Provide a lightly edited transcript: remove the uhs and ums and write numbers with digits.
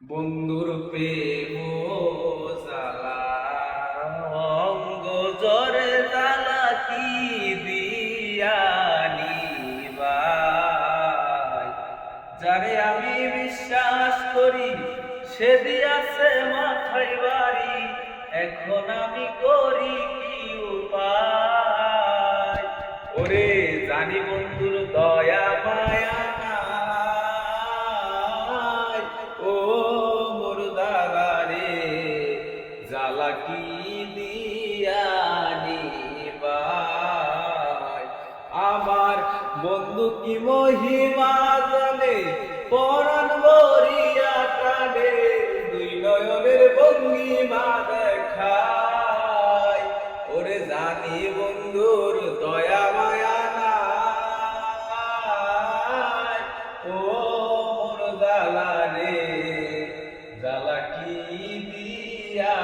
বন্ধুর প্রেম জ্বালা অঙ্গ জরে জ্বালা কি দিয়ানি ভাই, যারে আমি বিশ্বাস করি সে দিয়াছে মাথায় বাড়ি, এখন আমি করি কি উপায়। ওরে জানি বন্ধুর দয়া মায়া নাই, ও মোর দাদা রে জ্বালা কি দিয়ানি ভাই। আমার বন্ধু কি মহিমা জানে, পরাণ ভরিয়া টানে, দুই নয়নের ভঙ্গিমা দেখায়। ওরে জানি বন্ধুর দয়া মায়া নাই, ও মোর জ্বালা রে জ্বালা কি দিয়া